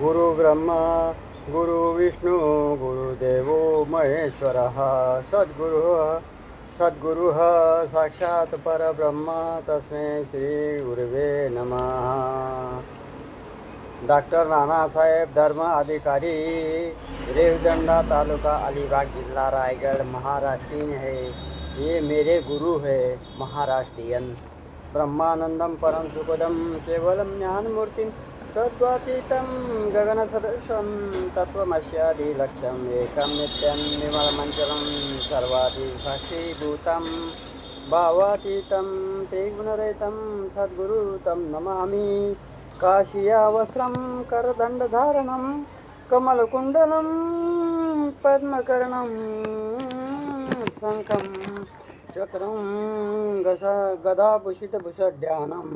गुरु ब्रह्मा गुरु विष्णु गुरुदेवो महेश्वरः सद्गुरुः साक्षात् परब्रह्म तस्मै श्री गुरुवे नमः। डॉक्टर नानासाहेब धर्म अधिकारी, रेवदंडा तालुका, अलीबाग जिला, रायगढ़, महाराष्ट्रीयन है। ये मेरे गुरु है महाराष्ट्रीयन। ब्रह्मानंदम परम सुखदम केवलम ज्ञान मूर्तिम तद्वातीतं गगन सदृशं तत्वमस्यादिलक्ष्यम् एकं नित्यं निर्मलमञ्चलं सर्वादि साक्षीभूतं भावातीतं त्रिगुणरहितं सद्गुरु तं नमामि। काशियावस्त्रं करदण्डधारणं कमलकुण्डलं पद्मकर्णं शङ्खं चक्रं गदाभूषितभूषड्यानं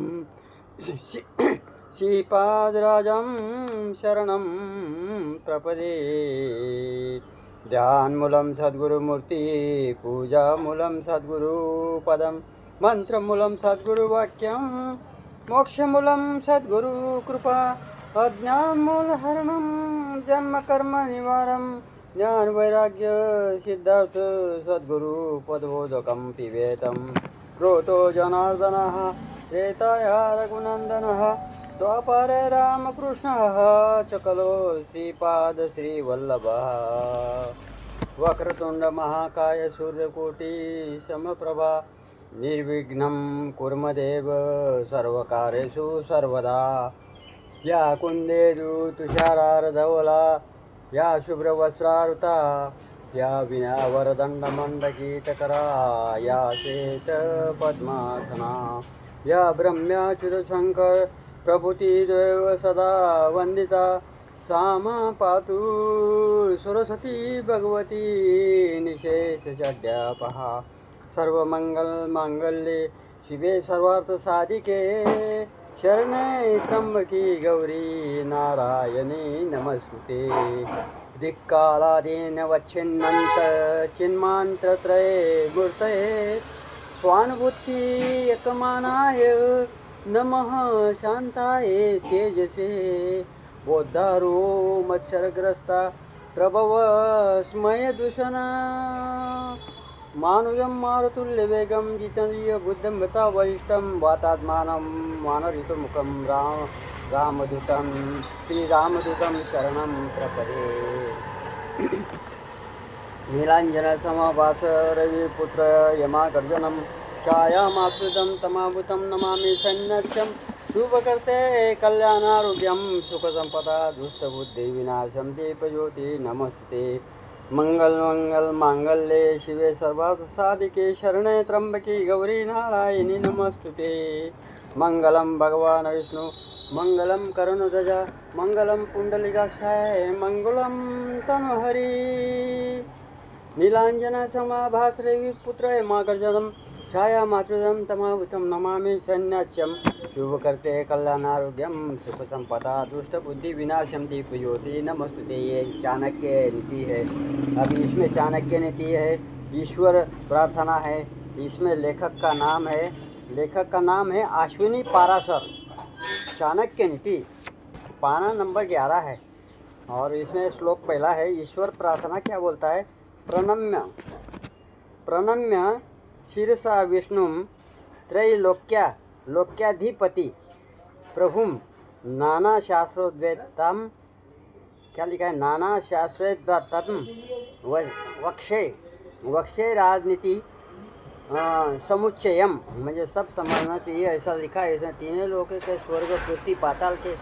श्रीपादराजं शरणं प्रपदे। ध्यानमूलं सद्गुरुमूर्ति, पूजामूलं सद्गुरुपदं, मंत्रमूलं सद्गुरुवाक्यं, मोक्षमूलं सद्गुरुकृपा, अज्ञानमूलहरणं जन्मकर्म निवारं, ज्ञानवैराग्य सिद्धार्थ सद्गुरुपदबोधकं पिबेतं। क्रोधो जनार्दनः त्रेताय रघुनन्दनः, द्वापरे रामकृष्णः च कलो श्रीपाद श्रीवल्लभः। वक्रतुण्ड महाकाय सूर्यकोटि समप्रभा, निर्विघ्नं कुर्मदेव सर्वकार्येषु सर्वदा। या कुन्देषु तुषारार्धवला, या शुभ्रवस्त्रावृता, या विनावरदण्डमण्डकीटकरा, या श्वेतपद्मासना, या ब्रह्म्याच्युतशङ्कर प्रभृतिदेव सदा वन्दिता, सा मा पातु सरस्वती भगवती निशेषचड्यापः। सर्वमङ्गलमाङ्गल्ये शिवे सर्वार्थसाधिके, शरणे त्र्यम्बके गौरी नारायणी नमस्तुते। दिक्कालादीनवच्छिन्नन्त चिन्मात्रत्रये मूर्तये, स्वानुभूति एकमानाय नमः शान्ताय तेजसे। बोद्धारो मच्छरग्रस्ता प्रभव स्मयदूषणा, मानुजं मारुतुल्यवेगं जितेन्द्रिय बुद्धं गता वरिष्ठं, वातात्मानं मानरितमुखं रामदूतं श्रीरामदूतं शरणं प्रपदे। नीलाञ्जनसमभास रविपुत्र यमागर्जनं, छायामाश्रितं तमावृतं नमामि सन्न्यस्यं। शुभकर्ते कल्याणारोग्यं सुखसम्पदा दुष्टबुद्धिविनाशं दीपज्योति नमस्ते। मंगल शिवे सर्वार्थसाधिके, शरणे त्र्यंबके गौरी नारायणी नमस्तुते। मंगलम भगवान विष्णु मंगलम करुणध्वज मंगलम पुंडलिकाक्षाय मंगलम तनुहरि। नीलांजन समाभास रविपुत्र यमागर्जनं, छाया मातृदं तमावृतं नमामि सन्न्यास्यं। शुभकर्ते कल्याणारोग्यम सुखसंपदा दुष्टबुद्धि विनाशम दीपज्योति नमस्तुते। ये चाणक्य नीति है। अभी इसमें चाणक्य नीति है, ईश्वर प्रार्थना है। इसमें लेखक का नाम है अश्विनी पाराशर। चाणक्य नीति पाना नंबर 11 है और इसमें श्लोक पहला है। ईश्वर प्रार्थना क्या बोलता है? प्रणम्य शिरसा विष्णुं त्रैलोक्याधिपति प्रभुं नाना शास्त्रोद्वैतम, क्या लिखा है? नाना शास्त्रोद्वैतम वक्षे राजनीति समुच्चयम, म्हणजे सब समझना चाहिए ऐसा लिखा है। इसमें तीनों लोक के स्वर्ग पृथ्वी पाताल के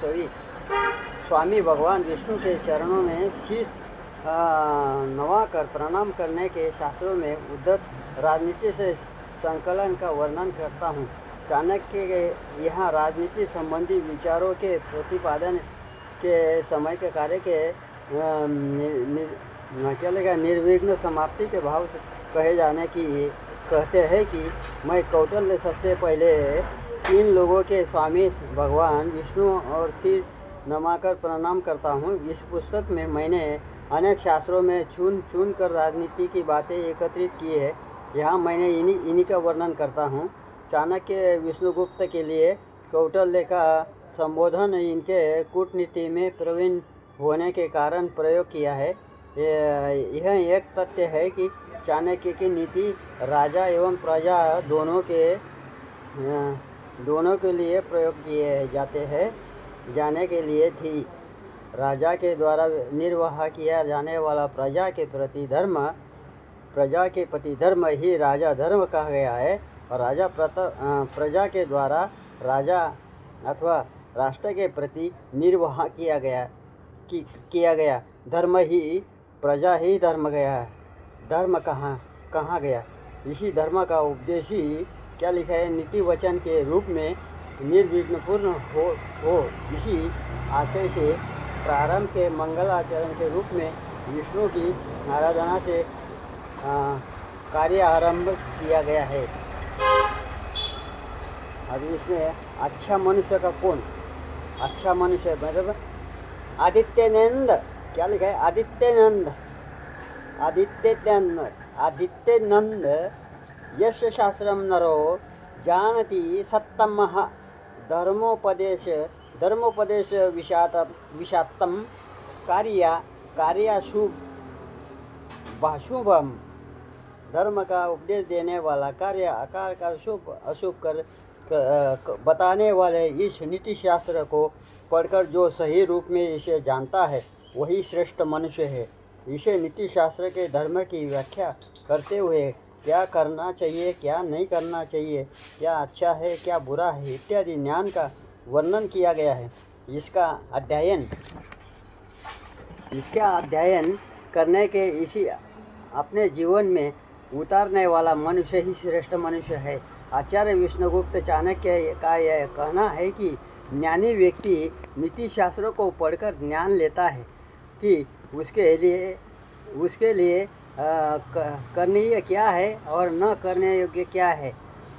स्वामी भगवान विष्णु के चरणों में शीश नवाकर प्रणाम करने के शास्त्रों में उद्धत राजनीति से संकलन का वर्णन करता हूँ। चाणक्य के यहाँ राजनीति संबंधी विचारों के प्रतिपादन के समय के कार्य के निर्विघ्न समाप्ति के भाव से कहे जाने की कहते हैं कि मैं कौटिल्य सबसे पहले 3 लोगों के स्वामी भगवान विष्णु और सिर नमाकर प्रणाम करता हूँ। इस पुस्तक में मैंने अनेक शास्त्रों में चुन कर राजनीति की बातें एकत्रित की है। यहाँ मैंने इन्हीं का वर्णन करता हूँ। चाणक्य विष्णुगुप्त के लिए कौटिल्य का संबोधन इनके कूटनीति में प्रवीण होने के कारण प्रयोग किया है। यह एक तथ्य है कि चाणक्य की नीति राजा एवं प्रजा दोनों के लिए प्रयोग किए जाते हैं जाने के लिए थी। राजा के द्वारा निर्वाह किया जाने वाला प्रजा के प्रति धर्म ही राजा धर्म कहा गया है, और प्रजा के द्वारा राजा अथवा राष्ट्र के प्रति निर्वाह किया गया धर्म ही प्रजा ही धर्म गया है। धर्म कहाँ गया? इसी धर्म का उपदेश ही क्या लिखा है? नीति वचन के रूप में निर्विघ्नपूर्ण हो इसी आशय से प्रारंभ के मंगल आचरण के रूप में विष्णु की आराधना से कार्य आरंभ किया गया है। अब इसमें अच्छा मनुष्य का कौन? अच्छा मनुष्य मतलब आदित्यनंद। क्या लिखा है? आदित्यनंद यश शास्त्रम नरो जानति सत्तमः धर्मोपदेश विषात्तम कार्याशुभम। धर्म का उपदेश देने वाला कार्य आकार का शुभ अशुभ कर बताने वाले इस नीति शास्त्र को पढ़कर जो सही रूप में इसे जानता है वही श्रेष्ठ मनुष्य है। इसे नीति शास्त्र के धर्म की व्याख्या करते हुए क्या करना चाहिए, क्या नहीं करना चाहिए, क्या अच्छा है, क्या बुरा है इत्यादि ज्ञान का वर्णन किया गया है। इसका अध्ययन करने के इसी अपने जीवन में उतारने वाला मनुष्य ही श्रेष्ठ मनुष्य है। आचार्य विष्णुगुप्त चाणक्य का यह कहना है कि ज्ञानी व्यक्ति नीति शास्त्रों को पढ़कर ज्ञान लेता है कि उसके लिए करनीय क्या है और न करने योग्य क्या है।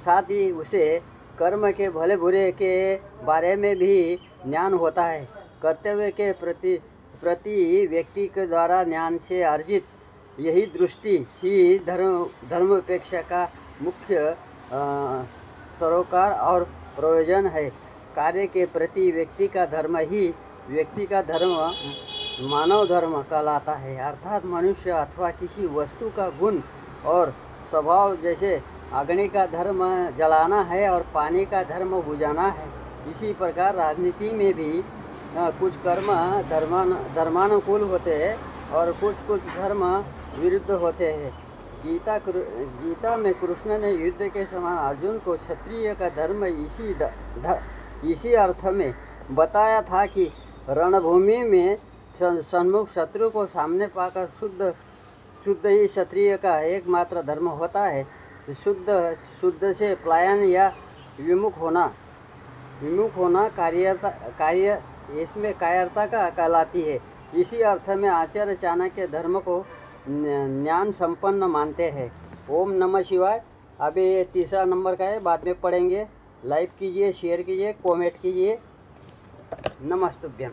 साथ ही उसे कर्म के भले बुरे के बारे में भी ज्ञान होता है। कर्तव्य के प्रति व्यक्ति के द्वारा ज्ञान से अर्जित यही दृष्टि ही धर्मपेक्षा का मुख्य सरोकार और प्रयोजन है। कार्य के प्रति व्यक्ति का धर्म ही व्यक्ति का धर्म मानव धर्म कहलाता है। अर्थात मनुष्य अथवा किसी वस्तु का गुण और स्वभाव, जैसे अग्नि का धर्म जलाना है और पानी का धर्म बुझाना है, इसी प्रकार राजनीति में भी कुछ कर्म धर्मानुकूल होते हैं और कुछ धर्म विरुद्ध होते हैं। गीता में कृष्ण ने युद्ध के समान अर्जुन को क्षत्रिय का धर्म इसी अर्थ में बताया था कि रणभूमि में सन्मुख शत्रु को सामने पाकर शुद्ध ही क्षत्रिय का एकमात्र धर्म होता है। शुद्ध से पलायन या विमुख होना इसमें कायरता का कहलाती है। इसी अर्थ में आचार्य चाणक्य धर्म को ज्ञान संपन्न मानते हैं। ओम नमः शिवाय। अभी ये तीसरा नंबर का है, बाद में पढ़ेंगे। लाइक कीजिए, शेयर कीजिए, कमेंट कीजिए। नमस्तुभ्यम।